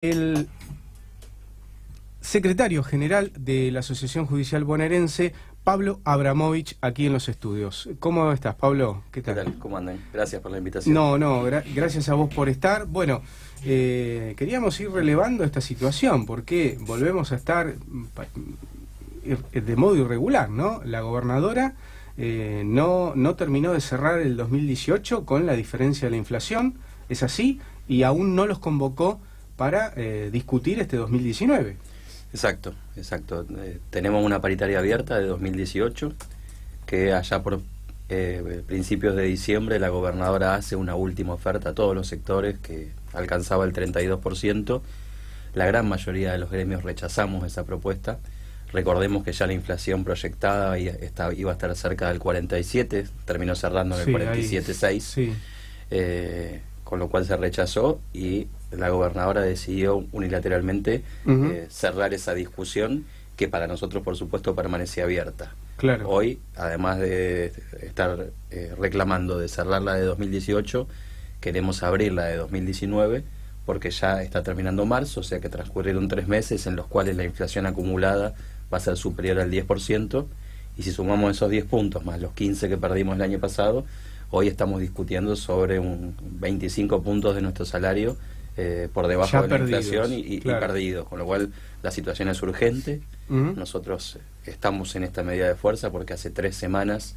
El secretario general de la Asociación Judicial Bonaerense, Pablo Abramovich, aquí en los estudios. ¿Cómo estás, Pablo? ¿Qué tal? ¿Cómo andan? Gracias por la invitación. Gracias a vos por estar. Bueno, queríamos ir relevando esta situación, porque volvemos a estar de modo irregular, ¿no? La gobernadora no terminó de cerrar el 2018 con la diferencia de la inflación, es así, y aún no los convocó para discutir este 2019. Exacto. Tenemos una paritaria abierta de 2018, que allá por principios de diciembre la gobernadora hace una última oferta a todos los sectores que alcanzaba el 32%. La gran mayoría de los gremios rechazamos esa propuesta. Recordemos que ya la inflación proyectada iba a estar cerca del 47, terminó cerrando en el 47,6. Sí. Con lo cual se rechazó y la gobernadora decidió unilateralmente cerrar esa discusión, que para nosotros, por supuesto, permanece abierta. Claro. Hoy, además de estar reclamando de cerrar la de 2018, queremos abrir la de 2019, porque ya está terminando marzo, o sea que transcurrieron 3 meses en los cuales la inflación acumulada va a ser superior al 10%, y si sumamos esos 10 puntos más los 15 que perdimos el año pasado, hoy estamos discutiendo sobre un 25 puntos de nuestro salario por debajo ya de la inflación y claro. perdidos, con lo cual la situación es urgente. Nosotros estamos en esta medida de fuerza porque hace 3 semanas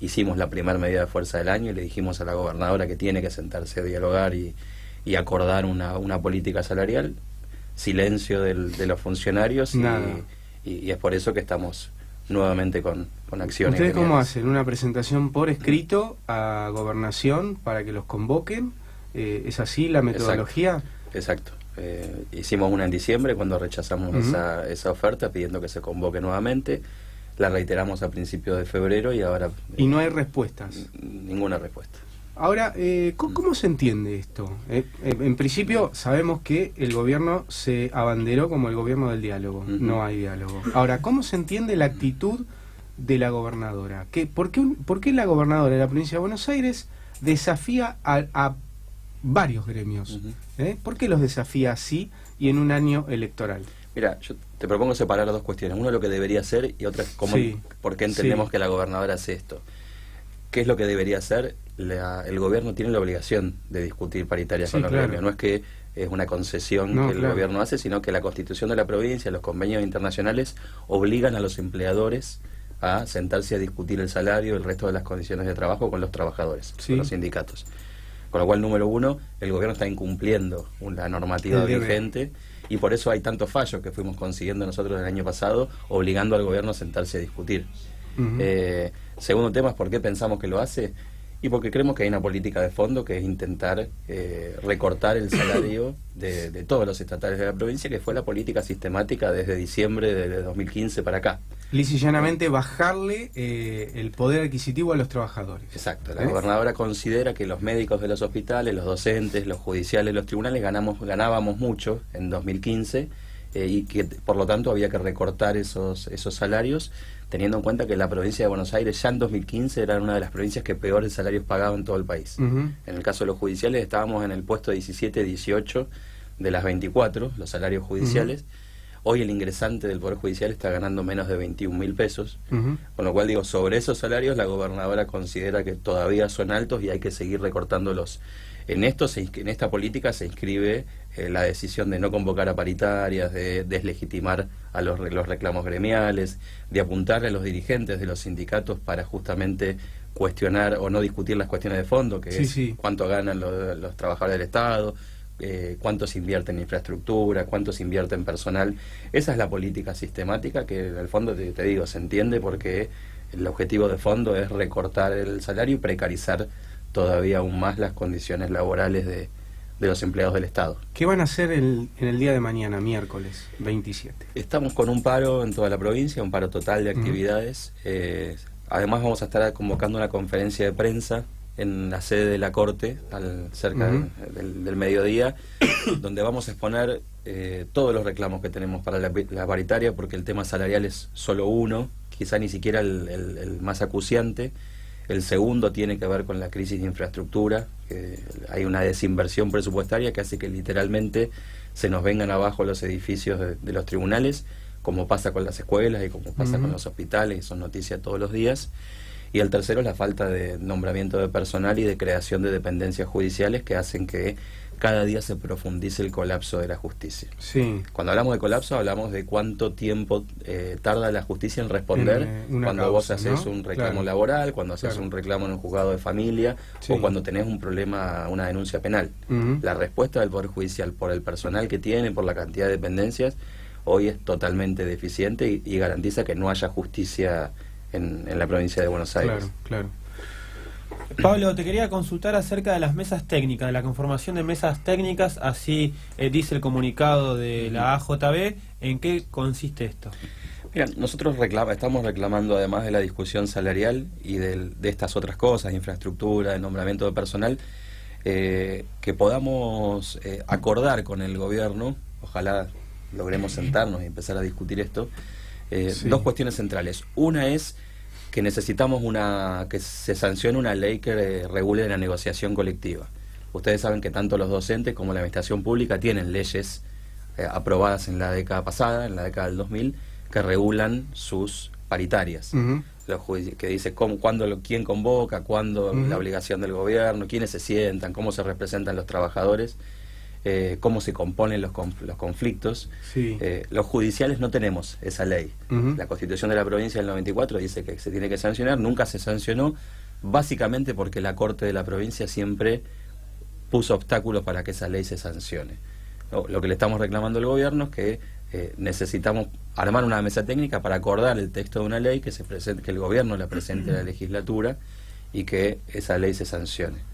hicimos la primera medida de fuerza del año y le dijimos a la gobernadora que tiene que sentarse a dialogar y acordar una política salarial. Silencio de los funcionarios y es por eso que estamos nuevamente con acciones. ¿Ustedes cómo hacen? ¿Una presentación por escrito a Gobernación para que los convoquen? ¿Es así la metodología? Exacto. Hicimos una en diciembre cuando rechazamos esa oferta pidiendo que se convoque nuevamente. La reiteramos a principios de febrero y ahora... ¿Y no hay respuestas? Ninguna respuesta. Ahora, ¿cómo se entiende esto? En principio sabemos que el gobierno se abanderó como el gobierno del diálogo. No hay diálogo. Ahora, ¿cómo se entiende la actitud de la gobernadora? ¿Por qué la gobernadora de la provincia de Buenos Aires desafía a varios gremios? ¿Por qué los desafía así y en un año electoral? Mira, yo te propongo separar 2 cuestiones. Uno, lo que debería hacer, y otra, por qué entendemos que la gobernadora hace esto. ¿Qué es lo que debería hacer? El gobierno tiene la obligación de discutir paritarias con los gremios. No es que es una concesión que el gobierno hace, sino que la Constitución de la provincia, los convenios internacionales obligan a los empleadores a sentarse a discutir el salario y el resto de las condiciones de trabajo con los trabajadores, con los sindicatos. Con lo cual, número uno, el gobierno está incumpliendo la normativa vigente y por eso hay tantos fallos que fuimos consiguiendo nosotros el año pasado, obligando al gobierno a sentarse a discutir. Segundo tema es por qué pensamos que lo hace, y porque creemos que hay una política de fondo que es intentar recortar el salario de todos los estatales de la provincia, que fue la política sistemática desde diciembre de 2015 para acá. Lisa y llanamente bajarle el poder adquisitivo a los trabajadores. Exacto. La gobernadora considera que los médicos de los hospitales, los docentes, los judiciales, los tribunales ganábamos mucho en 2015 y que por lo tanto había que recortar esos salarios, teniendo en cuenta que la provincia de Buenos Aires ya en 2015 era una de las provincias que peores salarios pagaba en todo el país. En el caso de los judiciales estábamos en el puesto 17, 18 de las 24, los salarios judiciales. Hoy el ingresante del Poder Judicial está ganando menos de 21.000 pesos, con lo cual digo, sobre esos salarios la gobernadora considera que todavía son altos y hay que seguir recortándolos. En esta política se inscribe la decisión de no convocar a paritarias, de deslegitimar a los reclamos gremiales, de apuntarle a los dirigentes de los sindicatos para justamente cuestionar o no discutir las cuestiones de fondo, que es cuánto ganan los trabajadores del Estado, cuánto se invierte en infraestructura, cuánto se invierte en personal. Esa es la política sistemática que en el fondo, te digo, se entiende porque el objetivo de fondo es recortar el salario y precarizar todavía aún más las condiciones laborales de los empleados del Estado. ¿Qué van a hacer en el día de mañana, miércoles 27? Estamos con un paro en toda la provincia, un paro total de actividades. Además vamos a estar convocando una conferencia de prensa en la sede de la Corte, cerca del mediodía, donde vamos a exponer todos los reclamos que tenemos para la paritaria, porque el tema salarial es solo uno, quizá ni siquiera el más acuciante. El segundo tiene que ver con la crisis de infraestructura, que hay una desinversión presupuestaria que hace que literalmente se nos vengan abajo los edificios de los tribunales, como pasa con las escuelas y como pasa con los hospitales, y son noticias todos los días. Y el tercero es la falta de nombramiento de personal y de creación de dependencias judiciales que hacen que cada día se profundice el colapso de la justicia. Sí. Cuando hablamos de colapso, hablamos de cuánto tiempo tarda la justicia en responder cuando vos haces un reclamo laboral, cuando haces un reclamo en un juzgado de familia, o cuando tenés un problema, una denuncia penal. La respuesta del Poder Judicial por el personal que tiene, por la cantidad de dependencias, hoy es totalmente deficiente y garantiza que no haya justicia en la provincia de Buenos Aires. Claro. Pablo, te quería consultar acerca de las mesas técnicas, de la conformación de mesas técnicas, así dice el comunicado de la AJB. ¿En qué consiste esto? Mira, nosotros estamos reclamando, además de la discusión salarial y de estas otras cosas, infraestructura, de nombramiento de personal, que podamos acordar con el gobierno, ojalá logremos sentarnos y empezar a discutir esto, dos cuestiones centrales. Una es que necesitamos que se sancione una ley que regule la negociación colectiva. Ustedes saben que tanto los docentes como la administración pública tienen leyes aprobadas en la década pasada, en la década del 2000, que regulan sus paritarias. Que dice quién convoca, cuándo la obligación del gobierno, quiénes se sientan, cómo se representan los trabajadores, cómo se componen los conflictos. Los judiciales no tenemos esa ley. La Constitución de la provincia del 94 dice que se tiene que sancionar, nunca se sancionó, básicamente porque la Corte de la provincia siempre puso obstáculos para que esa ley se sancione. Lo que le estamos reclamando al gobierno es que necesitamos armar una mesa técnica para acordar el texto de una ley, que el gobierno la presente a la legislatura y que esa ley se sancione.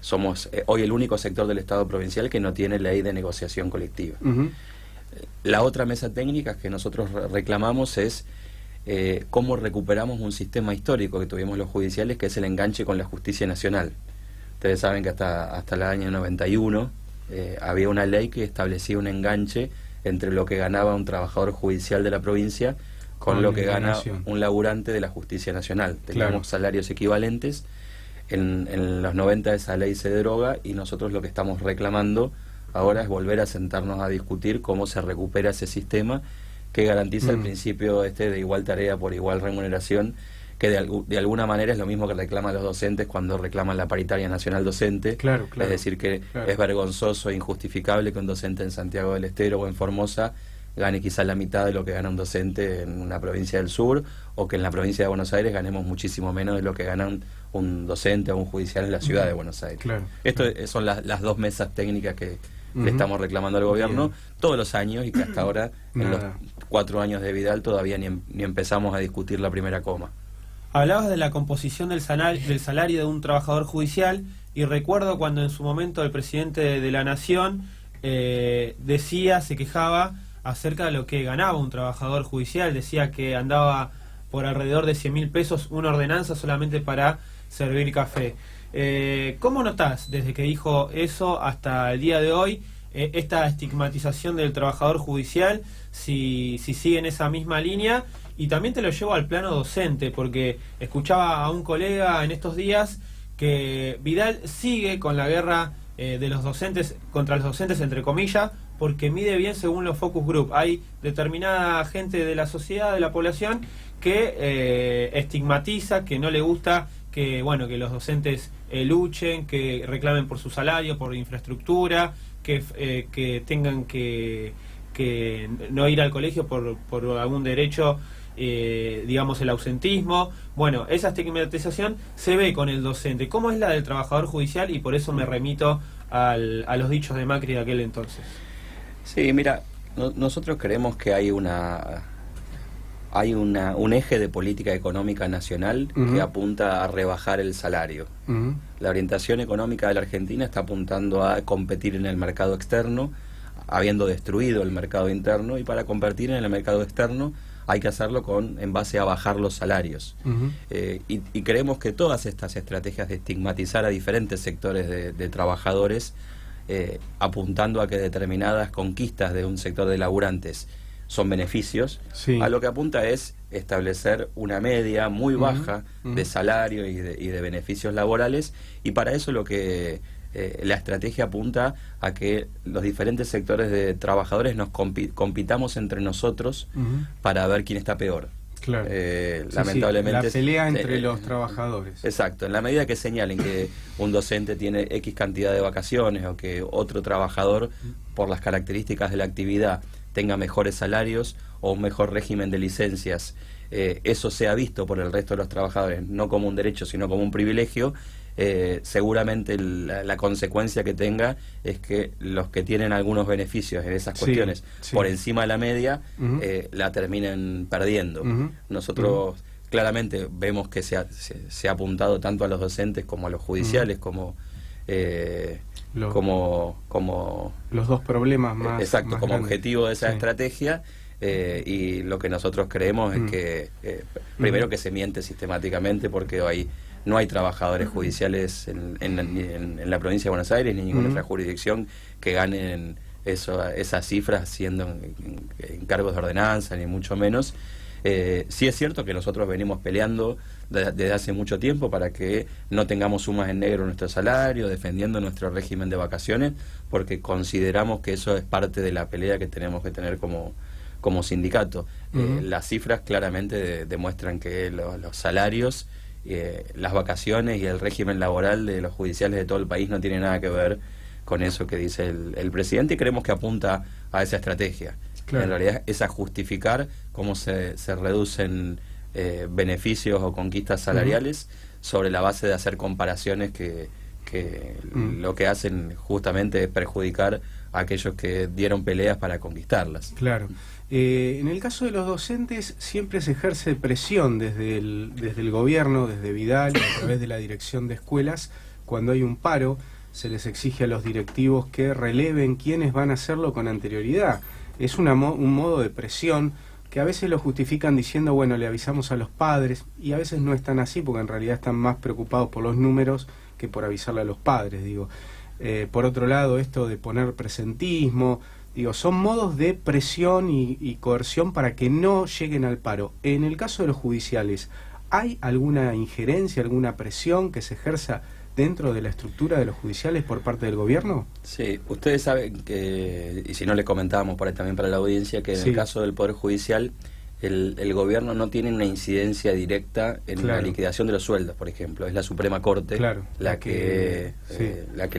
Somos hoy el único sector del Estado provincial que no tiene ley de negociación colectiva. La otra mesa técnica que nosotros reclamamos es cómo recuperamos un sistema histórico que tuvimos los judiciales, que es el enganche con la justicia nacional. Ustedes saben que hasta el año 91 había una ley que establecía un enganche entre lo que ganaba un trabajador judicial de la provincia con lo que gana un laburante de la justicia nacional. Teníamos salarios equivalentes. En los 90 esa ley se deroga y nosotros lo que estamos reclamando ahora es volver a sentarnos a discutir cómo se recupera ese sistema que garantiza el principio de igual tarea por igual remuneración, que de alguna manera es lo mismo que reclaman los docentes cuando reclaman la paritaria nacional docente. Es decir, que es vergonzoso e injustificable que un docente en Santiago del Estero o en Formosa gane quizás la mitad de lo que gana un docente en una provincia del sur, o que en la provincia de Buenos Aires ganemos muchísimo menos de lo que ganan un docente o un4 en la ciudad de Buenos Aires. Esto son las dos mesas técnicas que le estamos reclamando al gobierno todos los años, y que hasta ahora, en los 4 años de Vidal, todavía ni empezamos a discutir la primera coma. Hablabas de la composición del salario de un trabajador judicial, y recuerdo cuando en su momento el presidente de la Nación se quejaba acerca de lo que ganaba un trabajador judicial. Decía que andaba por alrededor de 100.000 pesos una ordenanza solamente para servir café. ¿Cómo notás, desde que dijo eso hasta el día de hoy, esta estigmatización del trabajador judicial, si sigue en esa misma línea? Y también te lo llevo al plano docente, porque escuchaba a un colega en estos días que Vidal sigue con la guerra de los docentes contra los docentes, entre comillas, porque mide bien según los focus group. Hay determinada gente de la sociedad, de la población, que estigmatiza, que no le gusta que los docentes luchen, que reclamen por su salario, por infraestructura, que tengan que no ir al colegio por algún derecho, digamos el ausentismo. Bueno, esa estigmatización se ve con el docente. ¿Cómo es la del trabajador judicial? Y por eso me remito a los dichos de Macri de aquel entonces. Sí, mira, nosotros creemos que hay un eje de política económica nacional que apunta a rebajar el salario. La orientación económica de la Argentina está apuntando a competir en el mercado externo, habiendo destruido el mercado interno, y para competir en el mercado externo hay que hacerlo en base a bajar los salarios. Y creemos que todas estas estrategias de estigmatizar a diferentes sectores de trabajadores, apuntando a que determinadas conquistas de un sector de laburantes son beneficios, a lo que apunta es establecer una media muy baja de salario y de beneficios laborales, y para eso lo que la estrategia apunta a que los diferentes sectores de trabajadores nos compitamos entre nosotros para ver quién está peor. Claro. Lamentablemente la pelea entre los trabajadores. Exacto. En la medida que señalen que un docente tiene X cantidad de vacaciones o que otro trabajador, por las características de la actividad, tenga mejores salarios o un mejor régimen de licencias, eso sea visto por el resto de los trabajadores no como un derecho sino como un privilegio, seguramente la consecuencia que tenga es que los que tienen algunos beneficios en esas cuestiones por encima de la media la terminen perdiendo. Nosotros claramente vemos que se ha apuntado tanto a los docentes como a los judiciales como los dos problemas más exacto, más como grandes. Objetivo de esa estrategia. Y lo que nosotros creemos es que primero que se miente sistemáticamente, porque no hay trabajadores judiciales en la provincia de Buenos Aires ni en ninguna otra jurisdicción que ganen esas cifras siendo en cargos de ordenanza, ni mucho menos. Sí es cierto que nosotros venimos peleando desde hace mucho tiempo para que no tengamos sumas en negro en nuestro salario, defendiendo nuestro régimen de vacaciones, porque consideramos que eso es parte de la pelea que tenemos que tener como sindicato. Las cifras claramente demuestran que los salarios, las vacaciones y el régimen laboral de los judiciales de todo el país no tiene nada que ver con eso que dice el presidente, y creemos que apunta a esa estrategia. Claro. En realidad es a justificar cómo se reducen beneficios o conquistas salariales sobre la base de hacer comparaciones que lo que hacen justamente es perjudicar a aquellos que dieron peleas para conquistarlas. Claro. En el caso de los docentes siempre se ejerce presión desde el gobierno, desde Vidal, a través de la dirección de escuelas. Cuando hay un paro, se les exige a los directivos que releven quiénes van a hacerlo con anterioridad. Es un modo de presión que a veces lo justifican diciendo, bueno, le avisamos a los padres, y a veces no es tan así, porque en realidad están más preocupados por los números que por avisarle a los padres, digo. Por otro lado, esto de poner presentismo, digo, son modos de presión y coerción para que no lleguen al paro. En el caso de los judiciales, ¿hay alguna injerencia, alguna presión que se ejerza dentro de la estructura de los judiciales por parte del gobierno? Sí, ustedes saben que, y si no les comentábamos por ahí también para la audiencia, que en el caso del Poder Judicial, el gobierno no tiene una incidencia directa en la liquidación de los sueldos, por ejemplo. Es la Suprema Corte la que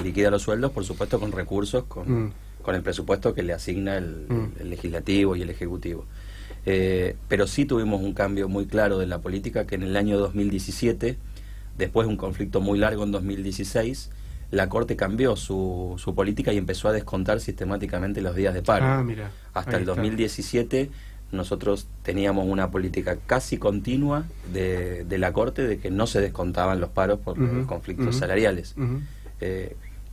liquida los sueldos, por supuesto con recursos, con el presupuesto que le asigna el legislativo y el ejecutivo. Pero sí tuvimos un cambio muy claro de la política, que en el año 2017, después de un conflicto muy largo en 2016, la Corte cambió su política y empezó a descontar sistemáticamente los días de paro. Mira, hasta el 2017 nosotros teníamos una política casi continua de la Corte de que no se descontaban los paros por conflictos salariales.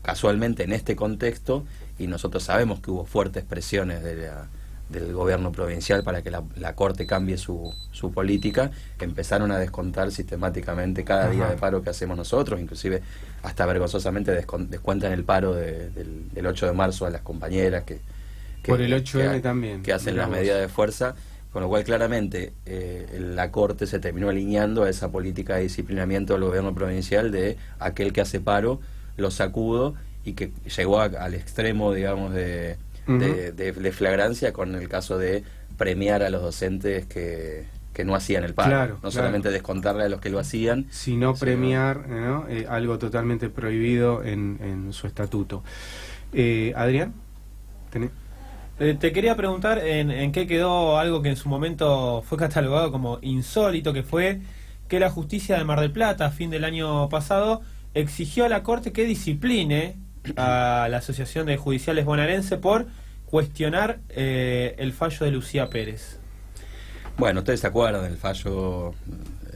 Casualmente en este contexto, y nosotros sabemos que hubo fuertes presiones del gobierno provincial para que la Corte cambie su política, empezaron a descontar sistemáticamente cada día de paro que hacemos nosotros, inclusive hasta vergonzosamente descuentan el paro del 8 de marzo a las compañeras que por el 8M también, que hacen las medidas de fuerza, con lo cual claramente la Corte se terminó alineando a esa política de disciplinamiento del gobierno provincial de aquel que hace paro, lo sacudo, y que llegó al extremo, digamos, de flagrancia con el caso de premiar a los docentes que no hacían el paro, solamente descontarle a los que lo hacían, sino premiar, ¿no? Algo totalmente prohibido en su estatuto. Adrián, te quería preguntar en qué quedó algo que en su momento fue catalogado como insólito, que fue que la justicia de Mar del Plata, a fin del año pasado, exigió a la Corte que discipline a la Asociación de Judiciales Bonaerense por cuestionar el fallo de Lucía Pérez. Bueno, ustedes se acuerdan del fallo,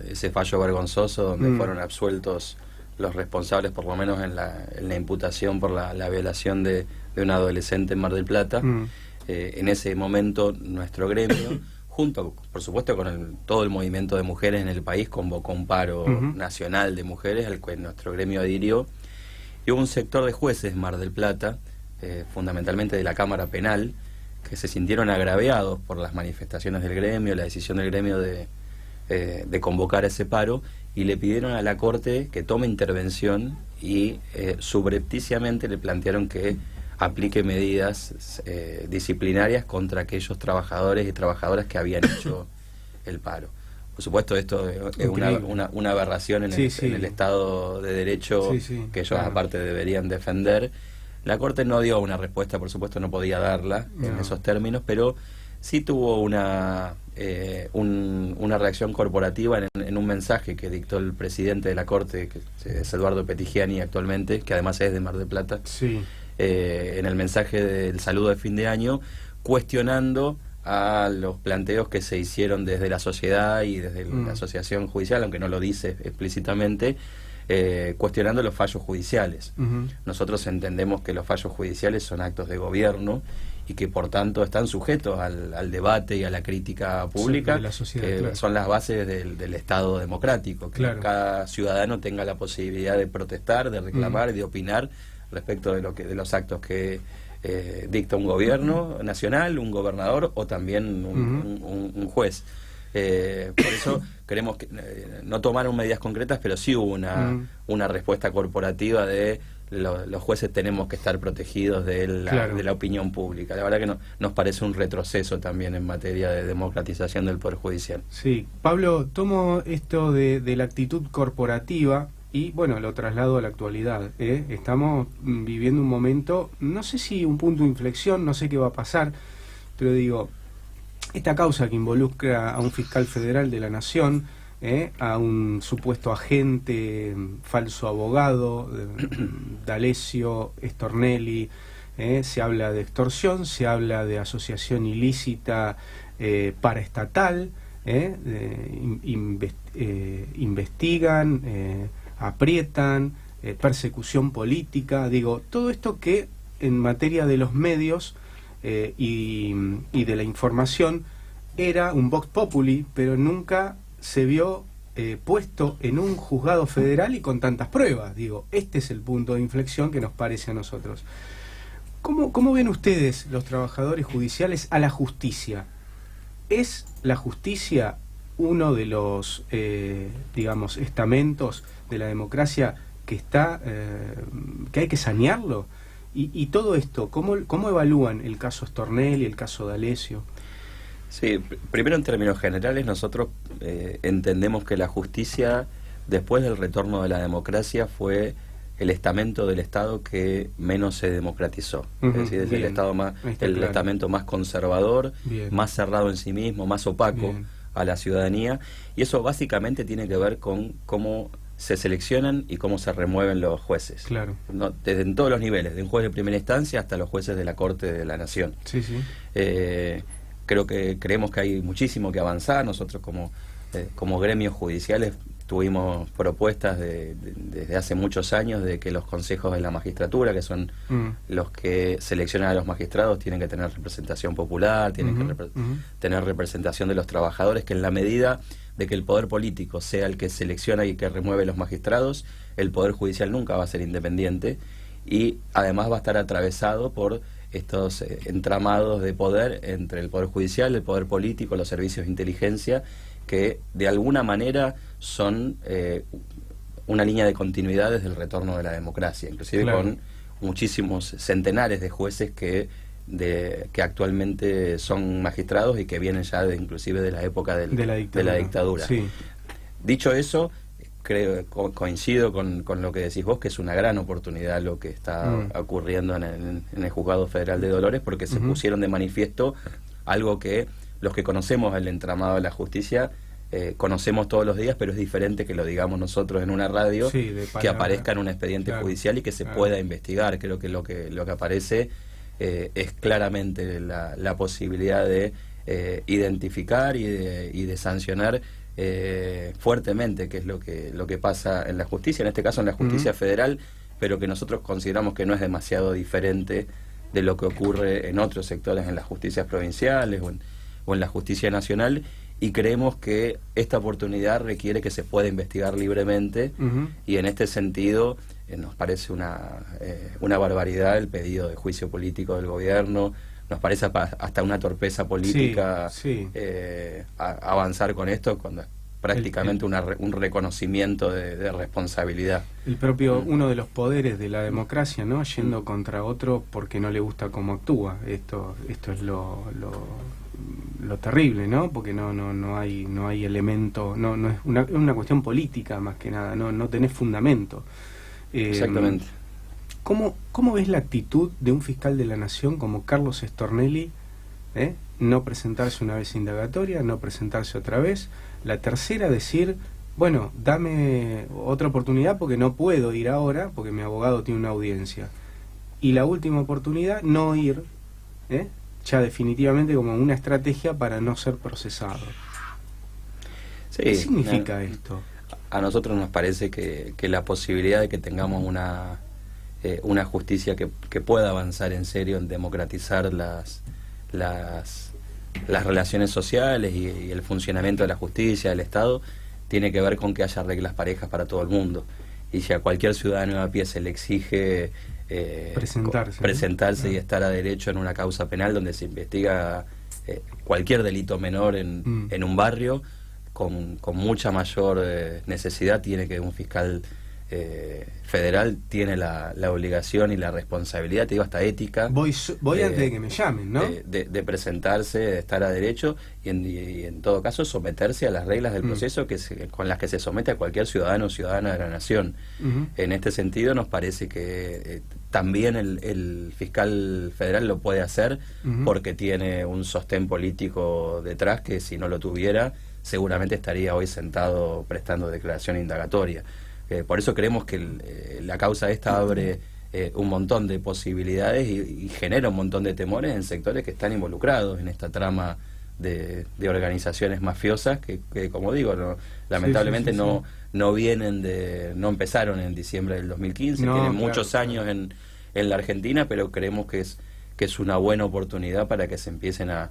ese fallo vergonzoso donde fueron absueltos los responsables, por lo menos en la imputación por la violación de un adolescente en Mar del Plata. En ese momento nuestro gremio, junto por supuesto con todo el movimiento de mujeres en el país, convocó un paro nacional de mujeres al cual nuestro gremio adhirió, y hubo un sector de jueces en Mar del Plata, fundamentalmente de la Cámara Penal, que se sintieron agraviados por las manifestaciones del gremio, la decisión del gremio de convocar ese paro, y le pidieron a la Corte que tome intervención y subrepticiamente le plantearon que aplique medidas disciplinarias contra aquellos trabajadores y trabajadoras que habían hecho el paro. Por supuesto, esto es una aberración en el Estado de Derecho que ellos aparte deberían defender. La Corte no dio una respuesta, por supuesto no podía darla en esos términos, pero sí tuvo una reacción corporativa en un mensaje que dictó el presidente de la Corte, que es Eduardo Petigiani actualmente, que además es de Mar del Plata, en el mensaje del saludo de fin de año, cuestionando a los planteos que se hicieron desde la sociedad y desde la asociación judicial, aunque no lo dice explícitamente, cuestionando los fallos judiciales. Nosotros entendemos que los fallos judiciales son actos de gobierno y que por tanto están sujetos al debate y a la crítica pública, que son las bases del Estado democrático, que cada ciudadano tenga la posibilidad de protestar, de reclamar y de opinar respecto de los actos que dicta un gobierno nacional, un gobernador o también un juez. Por eso queremos que no tomaron medidas concretas, pero sí hubo una respuesta corporativa de los jueces tenemos que estar protegidos de la opinión pública. La verdad que nos parece un retroceso también en materia de democratización del Poder Judicial. Sí, Pablo, tomo esto de la actitud corporativa y bueno, lo traslado a la actualidad. Estamos viviendo un momento, no sé si un punto de inflexión, no sé qué va a pasar, pero digo, esta causa que involucra a un fiscal federal de la Nación, a un supuesto agente, falso abogado, D'Alessio Stornelli, se habla de extorsión, se habla de asociación ilícita paraestatal, investigan, aprietan, persecución política, digo, todo esto que en materia de los medios y de la información era un vox populi, pero nunca se vio puesto en un juzgado federal y con tantas pruebas. Digo, este es el punto de inflexión que nos parece a nosotros. ¿Cómo ven ustedes, los trabajadores judiciales, a la justicia? ¿Es la justicia uno de los, digamos, estamentos de la democracia que que hay que sanearlo? Y todo esto, ¿cómo evalúan el caso Stornelli, el caso D'Alessio? Sí, primero en términos generales nosotros entendemos que la justicia, después del retorno de la democracia, fue el estamento del Estado que menos se democratizó. Es decir, es el estamento más conservador, más cerrado en sí mismo, más opaco a la ciudadanía, y eso básicamente tiene que ver con cómo se seleccionan y cómo se remueven los jueces. Desde en todos los niveles, de un juez de primera instancia hasta los jueces de la Corte de la Nación. Creemos que hay muchísimo que avanzar. Nosotros como gremios judiciales tuvimos propuestas desde hace muchos años de que los consejos de la magistratura, que son los que seleccionan a los magistrados, tienen que tener representación popular, tienen que tener representación de los trabajadores, que en la medida de que el poder político sea el que selecciona y que remueve los magistrados, el poder judicial nunca va a ser independiente y además va a estar atravesado por estos entramados de poder entre el poder judicial, el poder político, los servicios de inteligencia, que de alguna manera son una línea de continuidad desde el retorno de la democracia, inclusive con muchísimos centenares de jueces que actualmente son magistrados y que vienen ya inclusive de la época de la dictadura. Dicho eso, coincido con lo que decís vos, que es una gran oportunidad lo que está ocurriendo en el Juzgado Federal de Dolores, porque se pusieron de manifiesto algo que los que conocemos el entramado de la justicia conocemos todos los días, pero es diferente que lo digamos nosotros en una radio, que aparezca en un expediente judicial y que se pueda investigar. Creo que lo que aparece es claramente la posibilidad de identificar y de sancionar fuertemente qué es lo que pasa en la justicia, en este caso en la justicia federal, pero que nosotros consideramos que no es demasiado diferente de lo que ocurre en otros sectores, en las justicias provinciales o en la justicia nacional, y creemos que esta oportunidad requiere que se pueda investigar libremente, y en este sentido nos parece una barbaridad el pedido de juicio político del gobierno. Nos parece hasta una torpeza política avanzar con esto, cuando prácticamente un reconocimiento de responsabilidad. El propio, uno de los poderes de la democracia, ¿no? Yendo contra otro porque no le gusta cómo actúa. Esto es lo terrible, ¿no? Porque no hay elemento, no es una cuestión política más que nada, no tenés fundamento. Exactamente. ¿Cómo ves la actitud de un fiscal de la Nación como Carlos Stornelli? No presentarse una vez indagatoria, no presentarse otra vez. La tercera, decir, bueno, dame otra oportunidad porque no puedo ir ahora porque mi abogado tiene una audiencia. Y la última oportunidad, no ir, ya definitivamente como una estrategia para no ser procesado. Sí, ¿qué significa esto? A nosotros nos parece que la posibilidad de que tengamos una justicia que pueda avanzar en serio en democratizar las relaciones sociales y el funcionamiento de la justicia, del Estado, tiene que ver con que haya reglas parejas para todo el mundo. Y si a cualquier ciudadano a pie se le exige presentarse y estar a derecho en una causa penal donde se investiga cualquier delito menor en un barrio, con mucha mayor necesidad tiene que un fiscal federal tiene la obligación y la responsabilidad, te digo hasta ética, voy antes de que me llamen, ¿no? De presentarse, de estar a derecho y en todo caso someterse a las reglas del proceso con las que se somete a cualquier ciudadano o ciudadana de la nación. En este sentido nos parece que también el fiscal federal lo puede hacer porque tiene un sostén político detrás que si no lo tuviera seguramente estaría hoy sentado prestando declaración indagatoria. Por eso creemos que la causa esta abre un montón de posibilidades y genera un montón de temores en sectores que están involucrados en esta trama de organizaciones mafiosas que como digo, lamentablemente no vienen no empezaron en diciembre del 2015, tienen muchos años en la Argentina, pero creemos que es una buena oportunidad para que se empiecen a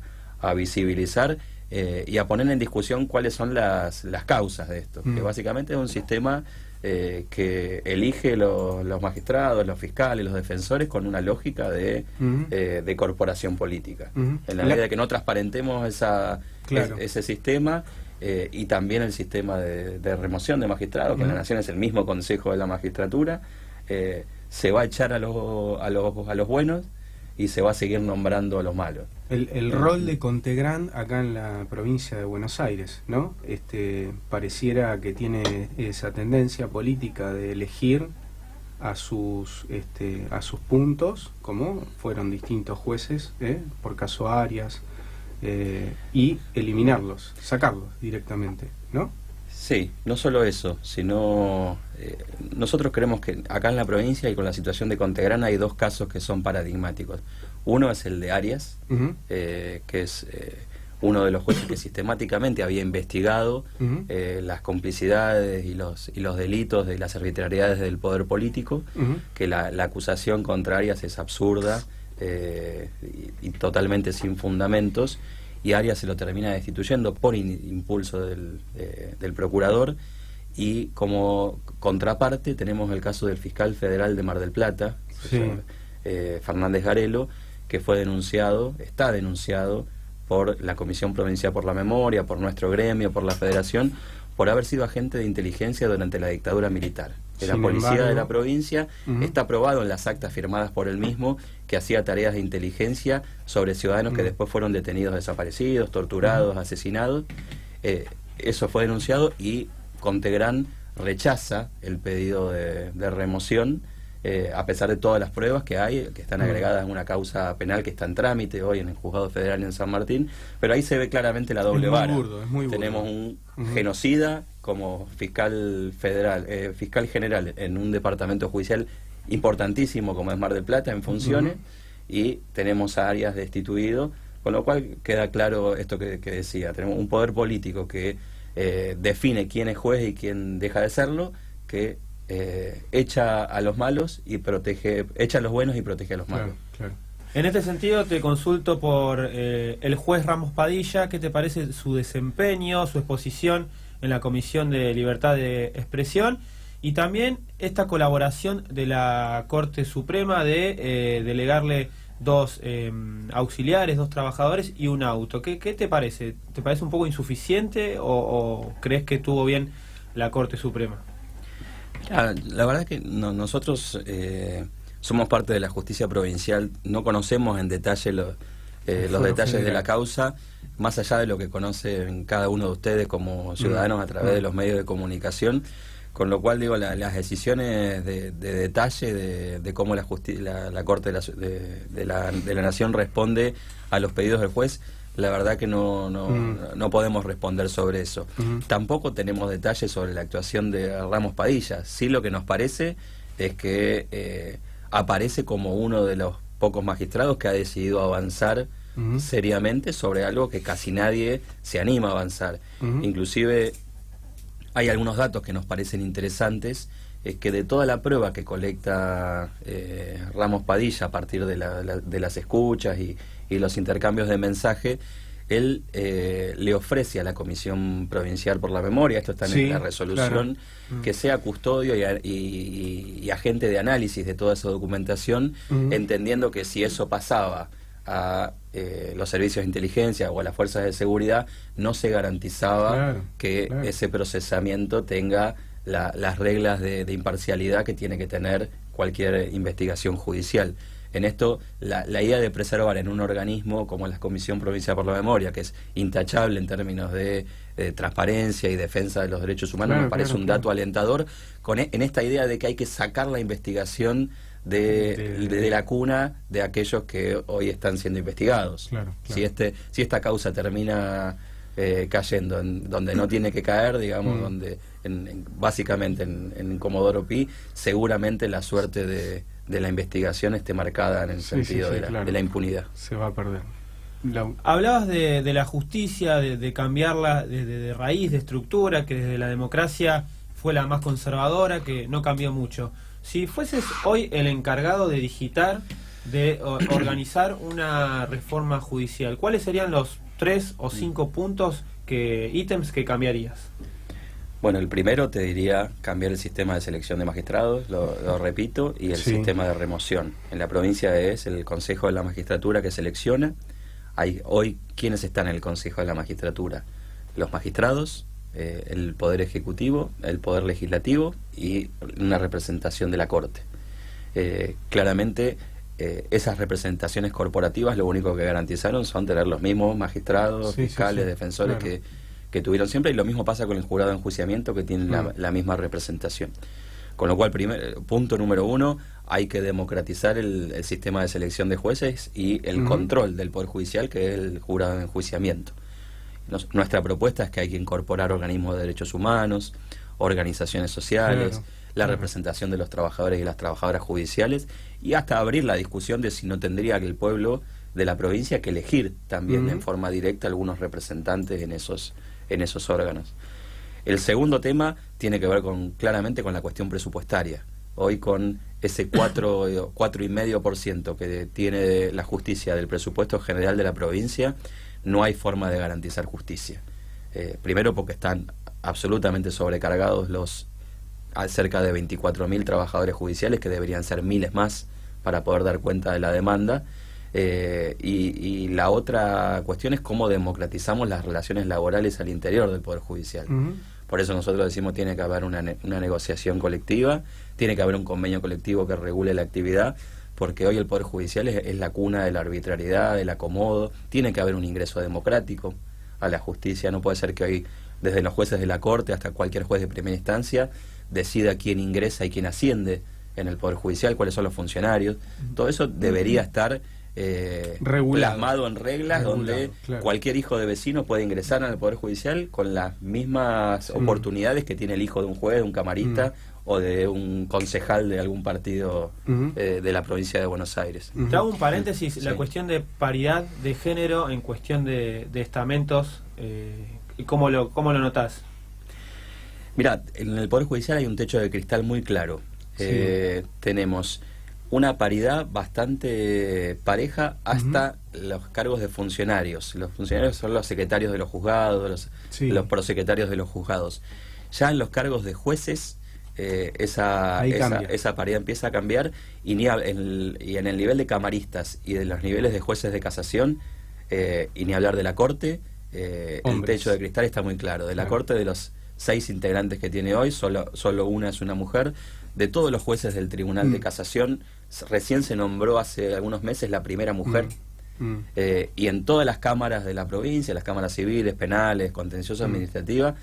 visibilizar y a poner en discusión cuáles son las causas de esto, que básicamente es un sistema que elige los magistrados, los fiscales, los defensores con una lógica de corporación política. En la medida de que no transparentemos ese sistema y también el sistema de remoción de magistrados, que en la Nación es el mismo Consejo de la Magistratura, se va a echar a los buenos y se va a seguir nombrando a los malos. El rol de Contegrán acá en la provincia de Buenos Aires, ¿no? Pareciera que tiene esa tendencia política de elegir a sus puntos, como fueron distintos jueces, por caso Arias, y eliminarlos, sacarlos directamente, ¿no? Sí, no solo eso, sino nosotros creemos que acá en la provincia y con la situación de Contegrán hay dos casos que son paradigmáticos. Uno es el de Arias, que es uno de los jueces que sistemáticamente había investigado las complicidades y los delitos de las arbitrariedades del poder político, que la acusación contra Arias es absurda y totalmente sin fundamentos, y Arias se lo termina destituyendo por impulso del procurador. Y como contraparte tenemos el caso del fiscal federal de Mar del Plata, Fernández Garelo, que está denunciado por la Comisión Provincial por la Memoria, por nuestro gremio, por la Federación, por haber sido agente de inteligencia durante la dictadura militar. La policía de la provincia está probado en las actas firmadas por él mismo que hacía tareas de inteligencia sobre ciudadanos que después fueron detenidos, desaparecidos, torturados, asesinados. Eso fue denunciado y Contegrán rechaza el pedido de remoción, a pesar de todas las pruebas que hay, que están agregadas en una causa penal que está en trámite hoy en el Juzgado Federal en San Martín, pero ahí se ve claramente la doble vara. Es muy burdo. Tenemos un genocida como fiscal federal, fiscal general en un departamento judicial importantísimo como es Mar del Plata en funciones, y tenemos a Arias destituido, con lo cual queda claro esto que decía, tenemos un poder político que define quién es juez y quién deja de serlo, que echa a los malos y echa a los buenos y protege a los malos. Claro. En este sentido te consulto por el juez Ramos Padilla. ¿Qué te parece su desempeño, su exposición en la Comisión de Libertad de Expresión? Y también esta colaboración de la Corte Suprema de delegarle 2 auxiliares, 2 trabajadores y un auto. ¿Qué te parece? ¿Te parece un poco insuficiente o crees que estuvo bien la Corte Suprema? La verdad que nosotros somos parte de la justicia provincial, no conocemos en detalle los detalles de la causa, más allá de lo que conocen cada uno de ustedes como ciudadanos a través de los medios de comunicación, con lo cual digo, las decisiones de detalle de cómo la Corte de la Nación responde a los pedidos del juez, la verdad que no podemos responder sobre eso. Tampoco tenemos detalles sobre la actuación de Ramos Padilla. Sí, lo que nos parece es que aparece como uno de los pocos magistrados que ha decidido avanzar seriamente sobre algo que casi nadie se anima a avanzar. Inclusive hay algunos datos que nos parecen interesantes, es que de toda la prueba que colecta Ramos Padilla a partir de las escuchas y los intercambios de mensaje, él le ofrece a la Comisión Provincial por la Memoria, esto está en la resolución, claro, que sea custodio y agente de análisis de toda esa documentación, entendiendo que si eso pasaba a los servicios de inteligencia o a las fuerzas de seguridad, no se garantizaba que ese procesamiento tenga las reglas de imparcialidad que tiene que tener cualquier investigación judicial. En esto, la idea de preservar en un organismo como la Comisión Provincial por la Memoria, que es intachable en términos de transparencia y defensa de los derechos humanos, me parece un dato alentador, en esta idea de que hay que sacar la investigación de la cuna de aquellos que hoy están siendo investigados. Si esta causa termina cayendo en donde no tiene que caer, digamos, donde básicamente en Comodoro Pi, seguramente la suerte de la investigación esté marcada en el sentido de la impunidad. Se va a perder. Hablabas de la justicia, de cambiarla de raíz, de estructura, que desde la democracia fue la más conservadora, que no cambió mucho. Si fueses hoy el encargado de digitar, de organizar una reforma judicial, ¿cuáles serían los 3 o 5 ítems que cambiarías? Bueno, el primero te diría cambiar el sistema de selección de magistrados, lo repito, y el sistema de remoción. En la provincia es el Consejo de la Magistratura que selecciona. Hay hoy, ¿quiénes están en el Consejo de la Magistratura? Los magistrados, el Poder Ejecutivo, el Poder Legislativo y una representación de la Corte. Claramente, esas representaciones corporativas lo único que garantizaron son tener los mismos magistrados, fiscales, defensores que tuvieron siempre, y lo mismo pasa con el jurado de enjuiciamiento, que tiene la misma representación. Con lo cual, punto número 1, hay que democratizar el sistema de selección de jueces y el control del Poder Judicial, que es el jurado de enjuiciamiento. Nuestra propuesta es que hay que incorporar organismos de derechos humanos, organizaciones sociales, la representación de los trabajadores y las trabajadoras judiciales, y hasta abrir la discusión de si no tendría que el pueblo de la provincia que elegir también en forma directa algunos representantes en esos órganos. El segundo tema tiene que ver claramente con la cuestión presupuestaria. Hoy, con ese 4,5% que tiene la justicia del presupuesto general de la provincia, no hay forma de garantizar justicia. Primero porque están absolutamente sobrecargados los cerca de 24.000 trabajadores judiciales, que deberían ser miles más para poder dar cuenta de la demanda. Y la otra cuestión es cómo democratizamos las relaciones laborales al interior del Poder Judicial. Por eso nosotros decimos tiene que haber una negociación colectiva, tiene que haber un convenio colectivo que regule la actividad, porque hoy el Poder Judicial es la cuna de la arbitrariedad, del acomodo. Tiene que haber un ingreso democrático a la justicia. No puede ser que hoy, desde los jueces de la Corte hasta cualquier juez de primera instancia, decida quién ingresa y quién asciende en el Poder Judicial, cuáles son los funcionarios. Todo eso debería estar plasmado en reglas, donde cualquier hijo de vecino puede ingresar al Poder Judicial con las mismas oportunidades que tiene el hijo de un juez, de un camarista o de un concejal de algún partido de la provincia de Buenos Aires. Te hago un paréntesis, la cuestión de paridad de género en cuestión de estamentos, ¿cómo lo notás? Mirá, en el Poder Judicial hay un techo de cristal muy claro. Tenemos una paridad bastante pareja hasta los cargos de funcionarios. Los funcionarios son los secretarios de los juzgados, los prosecretarios de los juzgados. Ya en los cargos de jueces esa paridad empieza a cambiar, y en el nivel de camaristas y de los niveles de jueces de casación, y ni hablar de la Corte, el techo de cristal está muy claro. De la Corte, de los 6 integrantes que tiene hoy, solo una es una mujer. De todos los jueces del Tribunal de Casación, recién se nombró hace algunos meses la primera mujer. Y en todas las cámaras de la provincia, las cámaras civiles, penales, contencioso administrativa,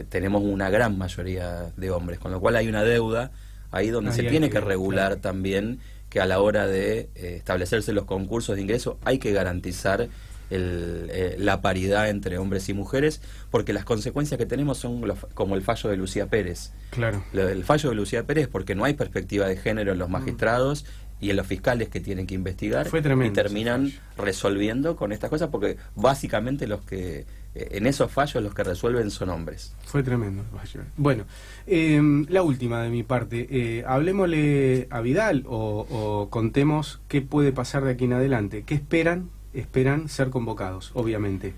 tenemos una gran mayoría de hombres, con lo cual hay una deuda ahí donde se tiene que regular también, que a la hora de establecerse los concursos de ingreso hay que garantizar la paridad entre hombres y mujeres, porque las consecuencias que tenemos son como el fallo de Lucía Pérez. Claro. El fallo de Lucía Pérez, porque no hay perspectiva de género en los magistrados y en los fiscales que tienen que investigar, y terminan resolviendo con estas cosas, porque básicamente los que en esos fallos los que resuelven son hombres. Fue tremendo el fallo. Bueno, la última de mi parte, hablemosle a Vidal o contemos qué puede pasar de aquí en adelante. ¿Qué esperan? Esperan ser convocados, obviamente.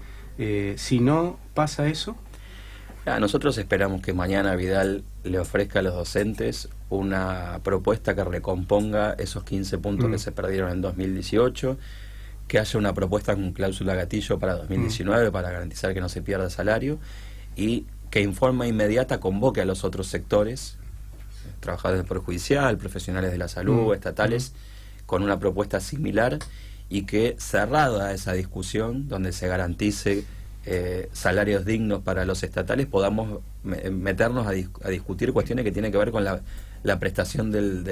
Si no pasa eso... Nosotros esperamos que mañana Vidal le ofrezca a los docentes una propuesta que recomponga esos 15 puntos que se perdieron en 2018, que haya una propuesta con cláusula gatillo para 2019 para garantizar que no se pierda salario, y que en forma inmediata convoque a los otros sectores, trabajadores del Poder Judicial, profesionales de la salud, estatales, con una propuesta similar, y que, cerrada esa discusión donde se garantice salarios dignos para los estatales, podamos meternos a discutir cuestiones que tienen que ver con la prestación del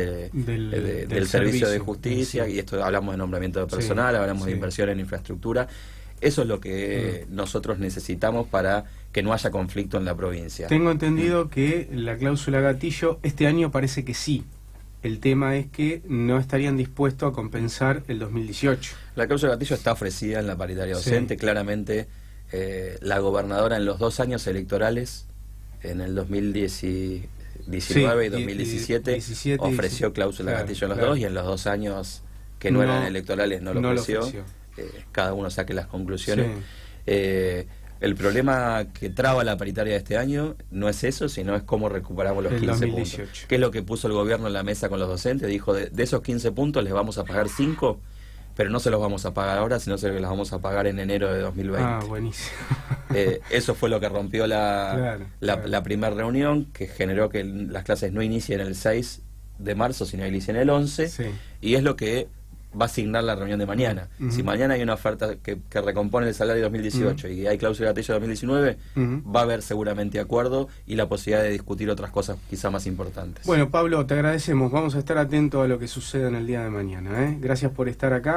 servicio de justicia, y esto hablamos de nombramiento de personal, hablamos de inversión en infraestructura. Eso es lo que nosotros necesitamos para que no haya conflicto en la provincia. Tengo entendido que la cláusula gatillo este año parece que sí. El tema es que no estarían dispuestos a compensar el 2018. La cláusula gatillo está ofrecida en la paritaria docente. Claramente la gobernadora en los 2 años electorales, en el 2019 y 2017, ofreció cláusula gatillo en los dos, y en los 2 años que no eran electorales no lo ofreció. Cada uno saque las conclusiones. El problema que traba la paritaria de este año no es eso, sino es cómo recuperamos los 15 puntos. ¿Qué es lo que puso el gobierno en la mesa con los docentes? Dijo, de esos 15 puntos les vamos a pagar 5, pero no se los vamos a pagar ahora, sino que los vamos a pagar en enero de 2020. Ah, buenísimo. Eso fue lo que rompió la primera reunión, que generó que las clases no inicien el 6 de marzo, sino inicien el 11, y es lo que va a asignar la reunión de mañana. Si mañana hay una oferta que recompone el salario de 2018 y hay cláusula de gatillo de 2019, va a haber seguramente acuerdo y la posibilidad de discutir otras cosas quizá más importantes. Bueno, Pablo, te agradecemos. Vamos a estar atentos a lo que suceda en el día de mañana. Gracias por estar acá.